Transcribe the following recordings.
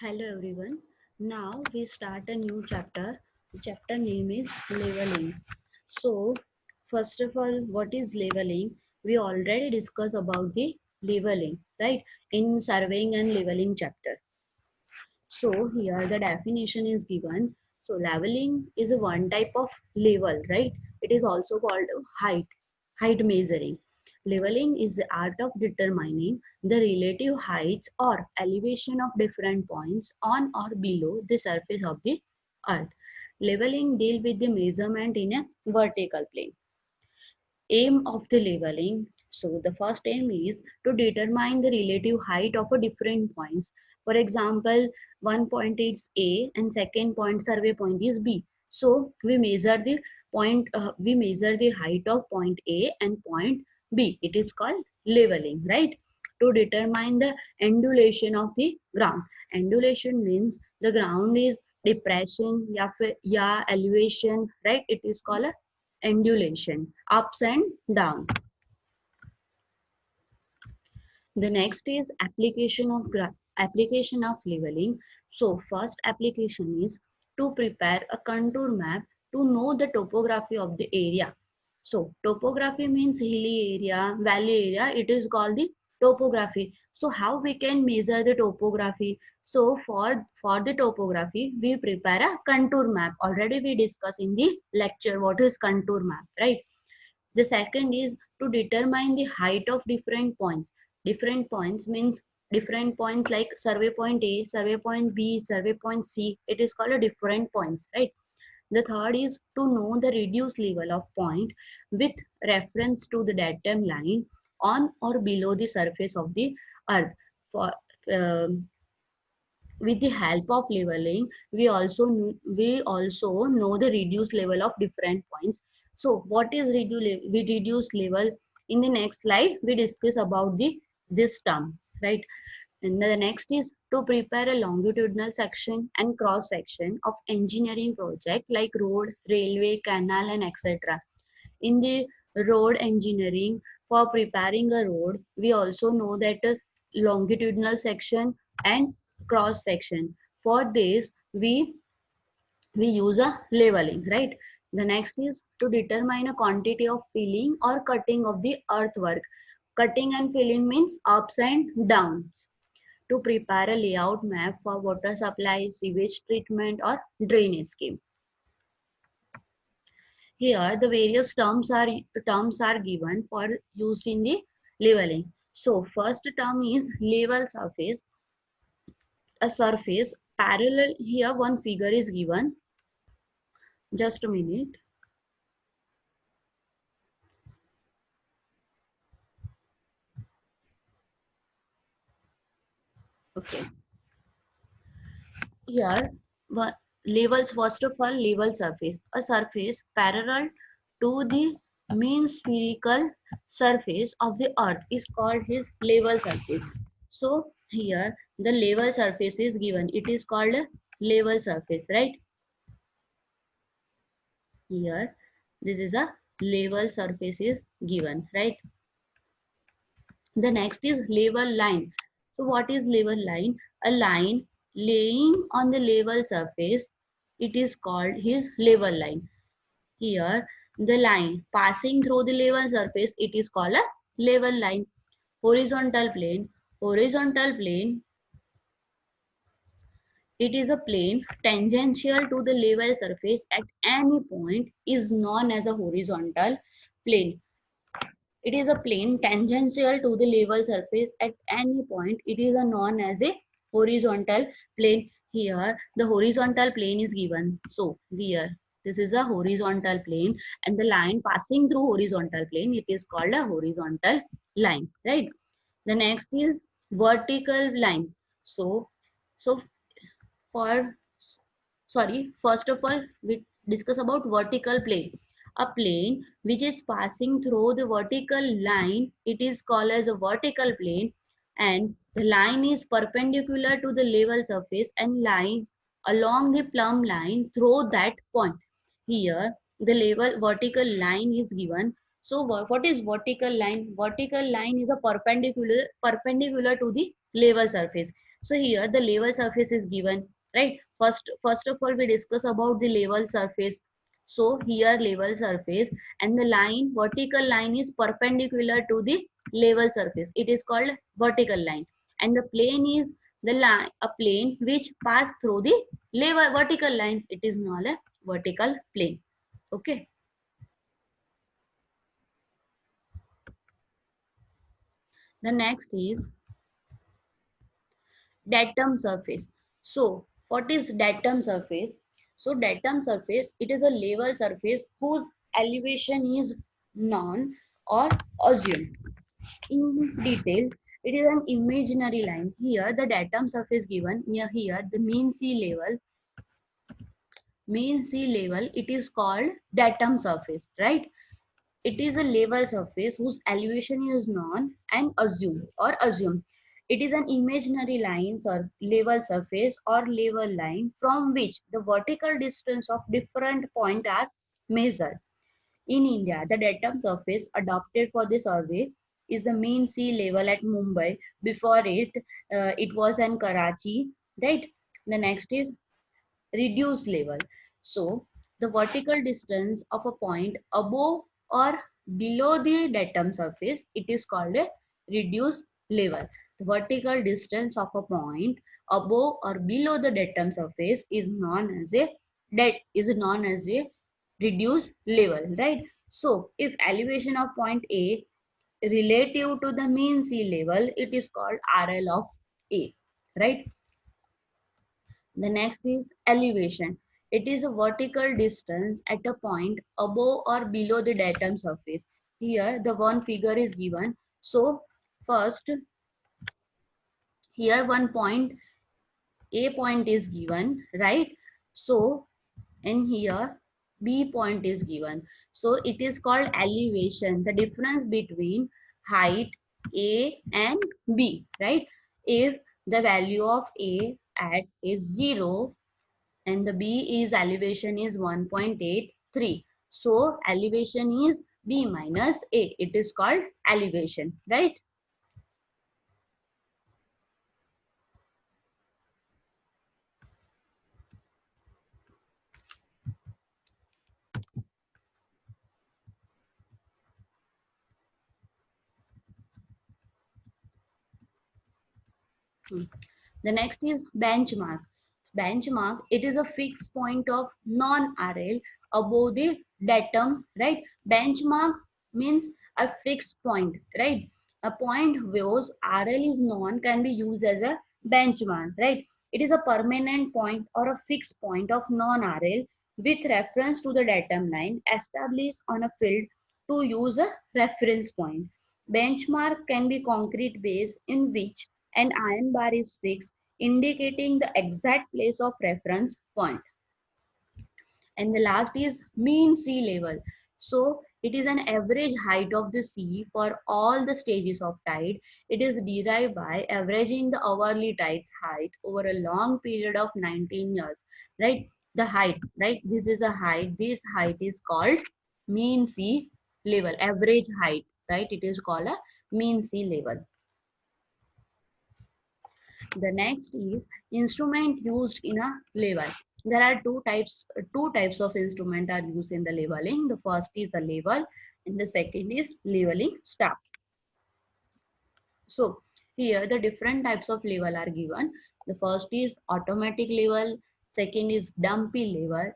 Hello everyone. Now we start a new chapter. The chapter name is leveling. So first of all, what is leveling? We already discussed about the leveling, right? In surveying and leveling chapter. So here the definition is given. So leveling is a one type of level, right? It is also called height measuring. Leveling is the art of determining the relative heights or elevation of different points on or below the surface of the earth. Leveling deal with the measurement in a vertical plane. Aim of the leveling. So the first aim is to determine the relative height of a different points. For example, one point is A and second point survey point is B. So we measure the height of point A and point B. It is called leveling, right? To determine the undulation of the ground. Undulation means the ground is depression, या elevation, right? It is called a undulation, ups and down. The next is application of leveling. So first application is to prepare a contour map to know the topography of the area. So topography means hilly area, valley area. It is called the topography. So how we can measure the topography? So for the topography, we prepare a contour map. Already we discussed in the lecture what is contour map, right? The second is to determine the height of different points. Different points means different points like survey point A, survey point B, survey point C. It is called a different points, right? The third is to know the reduced level of point with reference to the datum line on or below the surface of the earth. For um, with the help of leveling, we also know the reduced level of different points. So what is reduced level? In the next slide we discuss about the this term, right? And the next is to prepare a longitudinal section and cross section of engineering project like road, railway, canal, and etc. In the road engineering, for preparing a road, we also know that a longitudinal section and cross section. For this, we use a leveling, right? The next is to determine a quantity of filling or cutting of the earthwork. Cutting and filling means ups and downs. To prepare a layout map for water supply, sewage treatment, or drainage scheme. Here, the various terms are given for use in the leveling. So, first term is level surface. A surface parallel. Here, one figure is given. Just a minute. Okay. Here, levels. First of all, level surface. A surface parallel to the mean spherical surface of the earth is called his level surface. So here the level surface is given. It is called a level surface, right? Here this is a level surface is given, right? The next is level line. So what is level line? A line laying on the level surface. It is called his level line. Here the line passing through the level surface, it is called a level line. Horizontal plane. Horizontal plane, it is a plane tangential to the level surface at any point is known as a horizontal plane. It is a plane tangential to the level surface at any point. It is a known as a horizontal plane. Here the horizontal plane is given. So here this is a horizontal plane and the line passing through horizontal plane, it is called a horizontal line, right? The next is vertical line. So for first of all we discuss about vertical plane. A plane which is passing through the vertical line, it is called as a vertical plane, and the line is perpendicular to the level surface and lies along the plumb line through that point. Here the level vertical line is given. So what is vertical line? Vertical line is a perpendicular to the level surface. So here the level surface is given, right? First of all, we discuss about the level surface. So here level surface, and the line, vertical line is perpendicular to the level surface. It is called vertical line, and the plane is the line, a plane which pass through the level vertical line. It is known a vertical plane. Okay. The next is datum surface. So what is datum surface? So datum surface, it is a level surface whose elevation is known or assumed. In detail, it is an imaginary line. Here the datum surface given, near here the mean sea level, it is called datum surface, right? It is a level surface whose elevation is known and assumed. It is an imaginary line or level surface or level line from which the vertical distance of different points are measured. In India, the datum surface adopted for the survey is the mean sea level at Mumbai. Before it was in Karachi, right? The next is reduced level. So the vertical distance of a point above or below the datum surface, it is called a reduced level. The vertical distance of a point above or below the datum surface is known as a reduced level, right? So if elevation of point A relative to the mean sea level, it is called RL of A, right? The next is elevation. It is a vertical distance at a point above or below the datum surface. Here the one figure is given. So first here one point, A point is given, right? So and here B point is given. So it is called elevation, the difference between height A and B, right? If the value of A at is 0 and the B is elevation is 1.83. So elevation is B minus A. It is called elevation, right? Hmm. The next is benchmark. Benchmark, it is a fixed point of non-RL above the datum, right? Benchmark means a fixed point, right? A point whose RL is known can be used as a benchmark, right? It is a permanent point or a fixed point of non-RL with reference to the datum line established on a field to use a reference point. Benchmark can be concrete base in which an iron bar is fixed, indicating the exact place of reference point. And the last is mean sea level. So it is an average height of the sea for all the stages of tide. It is derived by averaging the hourly tide's height over a long period of 19 years, right? The height, right? This is a height. This height is called mean sea level, average height, right? It is called a mean sea level. The next is instrument used in a level. There are two types of instrument are used in the leveling. The first is a level and the second is leveling staff. So here the different types of level are given. The first is automatic level, second is dumpy level,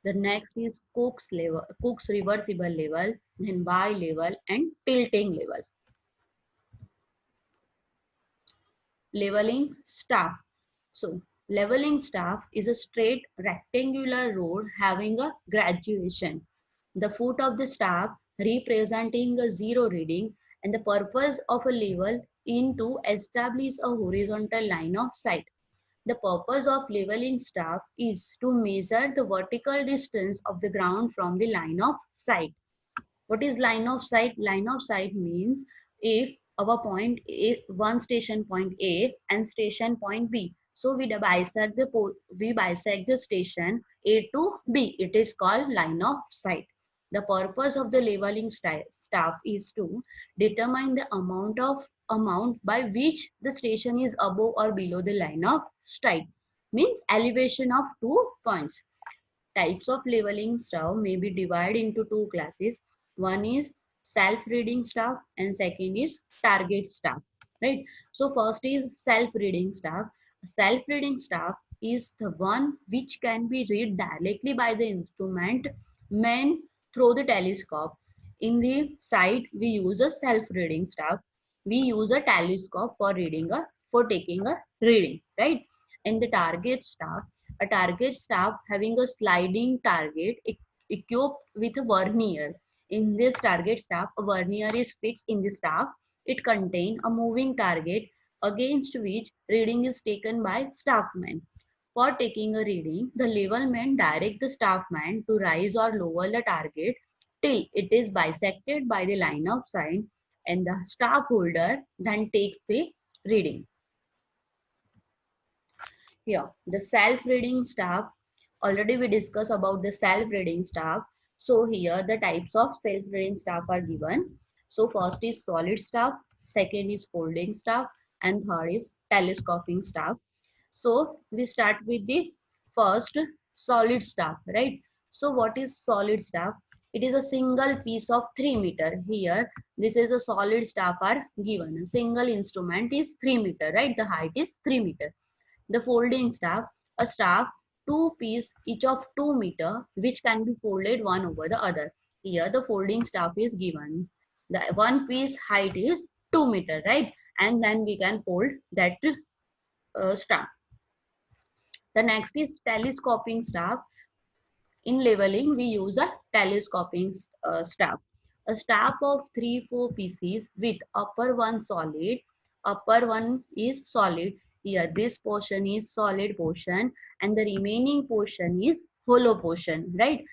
the next is Cook's reversible level, then Y level and tilting level. Leveling staff. So leveling staff is a straight rectangular road having a graduation. The foot of the staff representing a zero reading, and the purpose of a level in to establish a horizontal line of sight. The purpose of leveling staff is to measure the vertical distance of the ground from the line of sight. What is line of sight? Line of sight means if our point A, one station point A and station point B. So we bisect the station A to B. It is called line of sight. The purpose of the leveling staff is to determine the amount by which the station is above or below the line of sight, means elevation of 2 points. Types of leveling staff may be divided into two classes. One is self-reading staff and second is target staff. Right. So first is self-reading staff. Self-reading staff is the one which can be read directly by the instrument man through the telescope. In the site, we use a self-reading staff. We use a telescope for taking a reading. Right. In the target staff, a target staff having a sliding target equipped with a vernier. In this target staff, a vernier is fixed in the staff. It contains a moving target against which reading is taken by staffman. For taking a reading, the levelman directs the staffman to rise or lower the target till it is bisected by the line of sight, and the staff holder then takes the reading. Here, the self-reading staff. Already we discussed about the self-reading staff. So here the types of self-reading staff are given. So first is solid staff, second is folding staff, and third is telescoping staff. So we start with the first solid staff, right? So what is solid staff? It is a single piece of 3 meter. Here, this is a solid staff are given. A single instrument is 3 meter, right? The height is 3 meter. The folding staff, a staff, two piece each of 2 meter, which can be folded one over the other. Here the folding staff is given. The one piece height is 2 meter, right? And then we can fold that staff. The next is telescoping staff. In leveling, we use a telescoping staff. A staff of 3-4 pieces with upper one solid, upper one is solid. Here, this portion is solid portion and the remaining portion is hollow portion, right?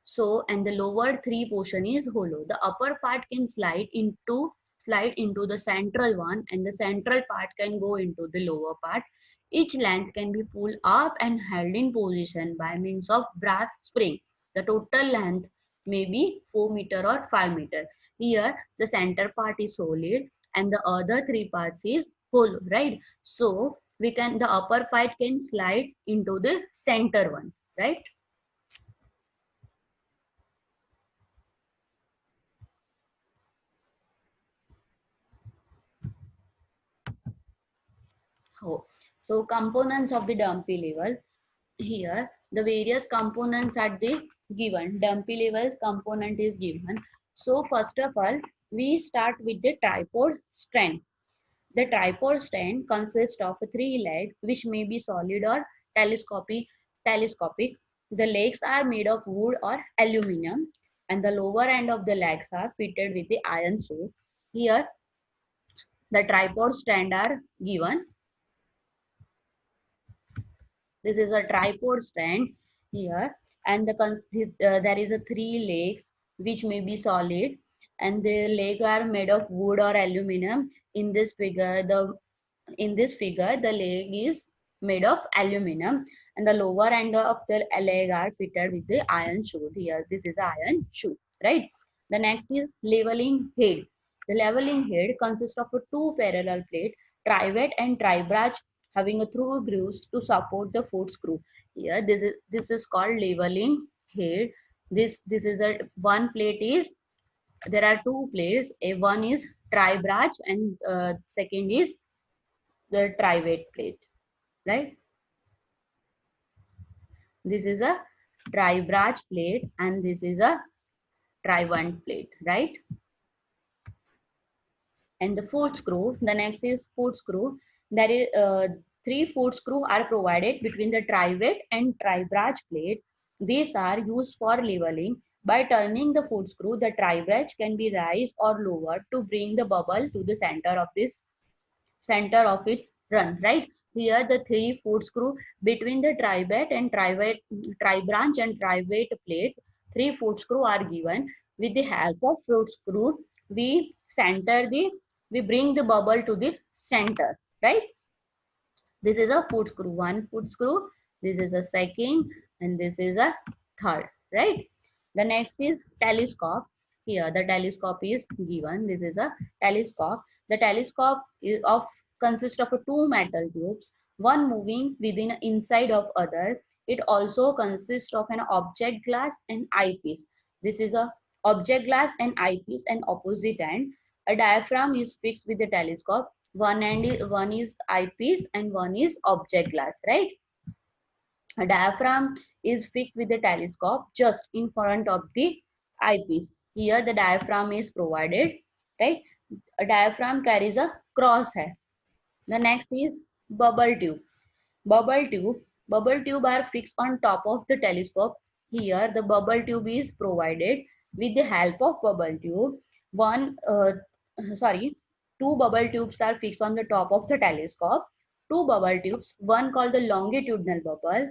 So, and the lower 3 portion is hollow. The upper part can slide into the central one, and the central part can go into the lower part. Each length can be pulled up and held in position by means of brass spring. The total length may be 4 meter or 5 meter. Here the center part is solid and the other 3 parts is hollow, right? So the upper part can slide into the center one, right? Oh. So components of the dumpy level. Here the various components at the given dumpy level component is given. So first of all, we start with the tripod stand. The tripod stand consists of 3 legs which may be solid or telescopic. The legs are made of wood or aluminum and the lower end of the legs are fitted with the iron shoe. Here the tripod stand are given. This is a tripod stand here, and there is a 3 legs which may be solid, and the legs are made of wood or aluminum. In this figure, the leg is made of aluminum, and the lower end of the leg are fitted with the iron shoe. Here, this is iron shoe, right? The next is leveling head. The leveling head consists of a 2 parallel plate, trivet and tri-branch having a through grooves to support the foot screw. Here, this is called leveling head. This is a one plate is there are 2 plates. One is tri-branch and second is the trivet plate, right? This is a tri-branch plate and this is a tri-one plate, right? And the foot screw, the next is foot screw. There is 3 foot screw are provided between the trivet and tri-branch plate. These are used for leveling. By turning the foot screw, the tri-branch can be raised or lowered to bring the bubble to the center of its run, right? Here the 3 foot screw between the tri-branch and trivet plate, 3 foot screw are given. With the help of foot screw, we bring the bubble to the center, right? This is a foot screw, 1 foot screw. This is a second and this is a third, right? The next is telescope. Here the telescope is given. This is a telescope. The telescope is of consists of two metal tubes, one moving within inside of other. It also consists of an object glass and eyepiece. This is a object glass and eyepiece, and opposite end. A diaphragm is fixed with the telescope. One is eyepiece and one is object glass, right? A diaphragm is fixed with the telescope just in front of the eyepiece. Here the diaphragm is provided, right? A diaphragm carries a crosshair. The next is bubble tube. Bubble tube. Bubble tube are fixed on top of the telescope. Here the bubble tube is provided. With the help of bubble tube, two bubble tubes are fixed on the top of the telescope. Two bubble tubes, one called the longitudinal bubble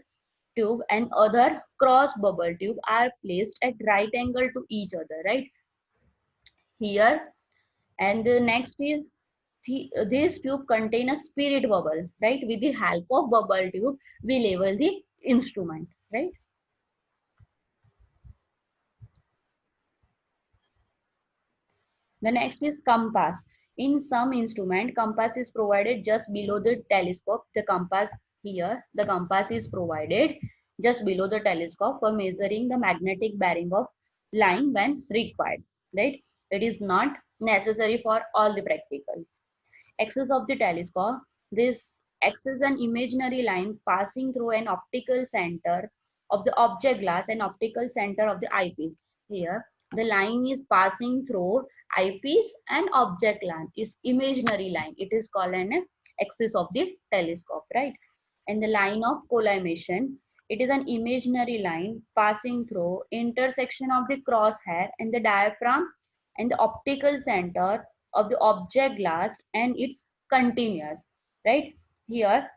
tube and other cross bubble tube, are placed at right angle to each other, right here. And the next is this tube contain a spirit bubble, right? With the help of bubble tube we level the instrument, right? The next is compass. In some instrument, compass is provided just below the telescope. The compass here, the compass is provided just below the telescope for measuring the magnetic bearing of line when required. Right? It is not necessary for all the practicals. Axis of the telescope. This axis is an imaginary line passing through an optical center of the object glass and optical center of the eyepiece. Here, the line is passing through eyepiece and object line is imaginary line. It is called an axis of the telescope, right? And the line of collimation. It is an imaginary line passing through intersection of the crosshair and the diaphragm and the optical center of the object glass, and it's continuous, right? Here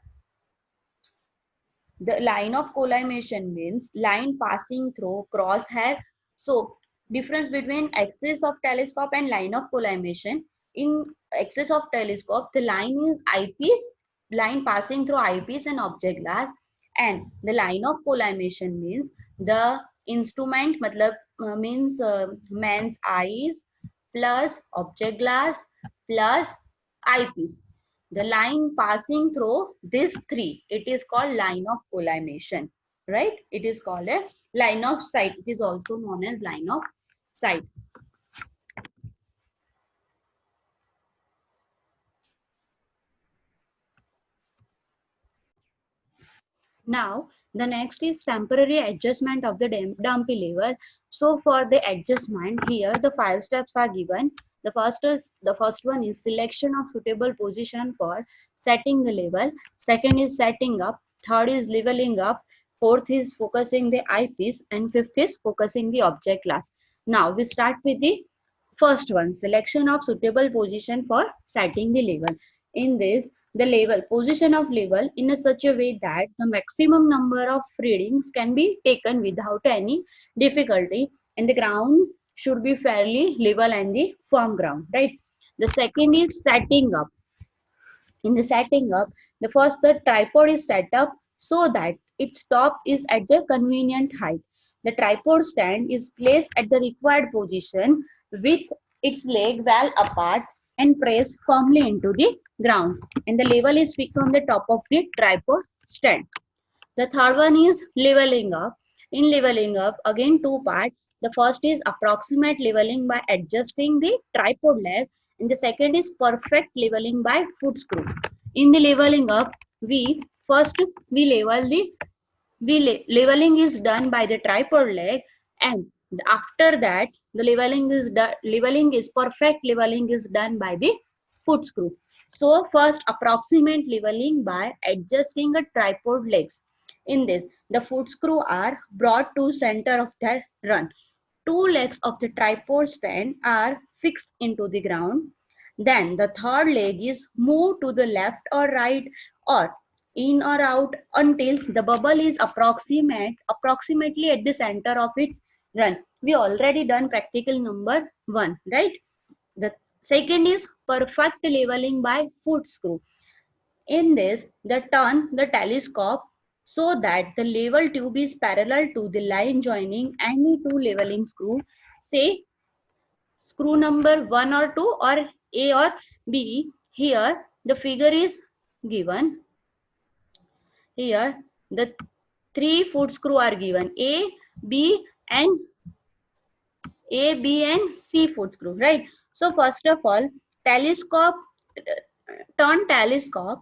the line of collimation means line passing through crosshair. So difference between axis of telescope and line of collimation. In axis of telescope the line is eyepiece, line passing through eyepiece and object glass, and the line of collimation means the instrument matlab means man's eyes plus object glass plus eyepiece. The line passing through these three, it is called line of collimation, right? It is called a line of sight. It is also known as line of sight. Now, the next is temporary adjustment of the dumpy level. So for the adjustment, here the 5 steps are given. The first one is selection of suitable position for setting the level. Second is setting up. Third is leveling up. Fourth is focusing the eyepiece, and fifth is focusing the object glass. Now we start with the first one, selection of suitable position for setting the level. In this, the level, position of level in a such a way that the maximum number of readings can be taken without any difficulty, and the ground should be fairly level and the firm ground, right? The second is setting up. In the setting up, the tripod is set up so that its top is at the convenient height. The tripod stand is placed at the required position with its leg well apart and pressed firmly into the ground, and the level is fixed on the top of the tripod stand. The third one is leveling up. In leveling up, again two parts. The first is approximate leveling by adjusting the tripod leg, and the second is perfect leveling by foot screw. In the leveling up, we first we level the leveling is done by the tripod leg, and after that the leveling is perfect leveling is done by the foot screw. So first approximate leveling by adjusting a tripod legs. In this, the foot screw are brought to center of the run. Two legs of the tripod stand are fixed into the ground. Then the third leg is moved to the left or right or in or out until the bubble is approximately at the center of its run. We already done practical number 1, right? The second is perfect leveling by foot screw. In this, the telescope so that the level tube is parallel to the line joining any two leveling screw, say screw number 1 or 2 or A or B. Here the figure is given. Here the 3 foot screw are given, B and A, B and C foot screw, right? So first of all, telescope, turn telescope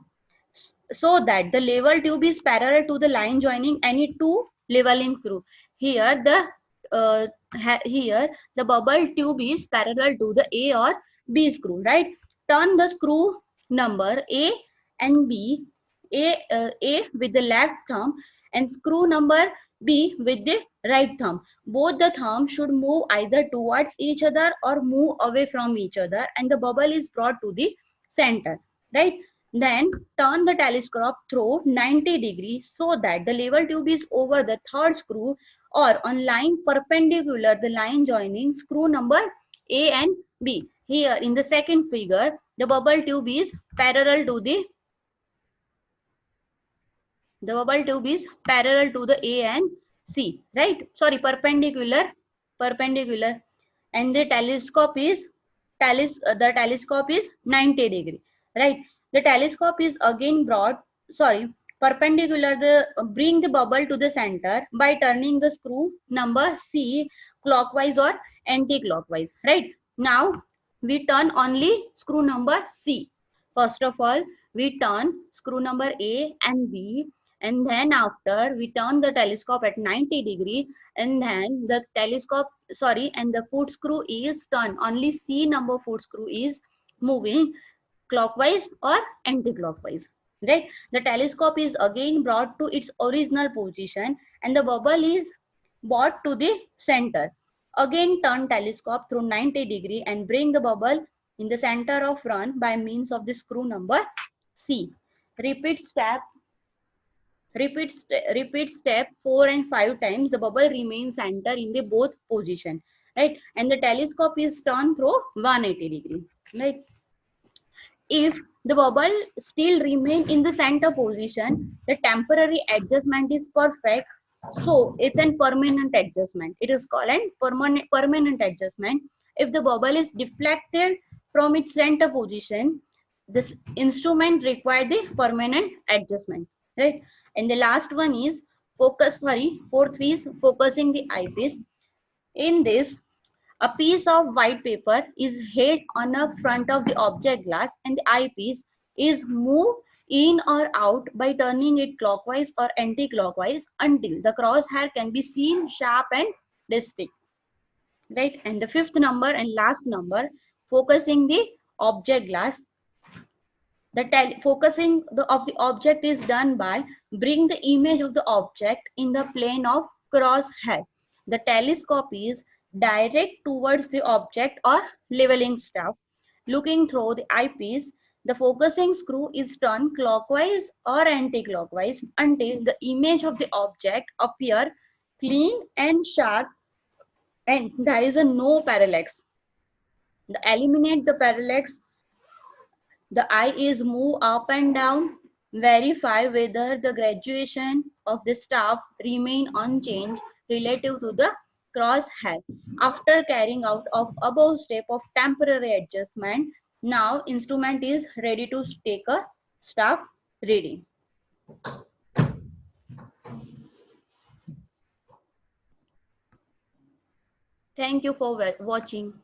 so that the level tube is parallel to the line joining any two leveling screw. Here here the bubble tube is parallel to the A or B screw, right? Turn the screw number A and B, A with the left thumb and screw number B with the right thumb. Both the thumbs should move either towards each other or move away from each other, and the bubble is brought to the center, right? Then turn the telescope through 90 degrees so that the level tube is over the third screw or on line perpendicular the line joining screw number A and B. Here in the second figure, the bubble tube is parallel to the A and C, right? Sorry, perpendicular, and the telescope is 90 degree, right? The telescope is again brought, sorry, perpendicular, the bring the bubble to the center by turning the screw number C clockwise or anti-clockwise, right? Now we turn only screw number C. First of all, we turn screw number A and B, and then after we turn the telescope at 90 degree, and then the telescope, sorry, and the foot screw is turned, only C number foot screw is moving clockwise or anti-clockwise, right? The telescope is again brought to its original position and the bubble is brought to the center. Again turn telescope through 90 degree and bring the bubble in the center of run by means of the screw number C. Repeat step repeat step 4 and 5 times. The bubble remains center in the both position, right? And the telescope is turned through 180 degree, right? If the bubble still remain in the center position, the temporary adjustment is perfect. So it's a permanent adjustment. It is called a permanent adjustment. If the bubble is deflected from its center position, this instrument require the permanent adjustment, right? And the last one is fourth is focusing the eyepiece. In this, a piece of white paper is held on the front of the object glass and the eyepiece is moved in or out by turning it clockwise or anti-clockwise until the crosshair can be seen sharp and distinct, right? And the fifth number and last number, focusing the object glass. The focusing of the object is done by bring the image of the object in the plane of crosshair. The telescope is direct towards the object or leveling staff. Looking through the eyepiece, the focusing screw is turned clockwise or anti-clockwise until the image of the object appear clean and sharp and there is a no parallax. Eliminate the parallax. The eye is moved up and down. Verify whether the graduation of the staff remain unchanged relative to the crosshair. After carrying out of above step of temporary adjustment, now instrument is ready to take a staff reading. Thank you for watching.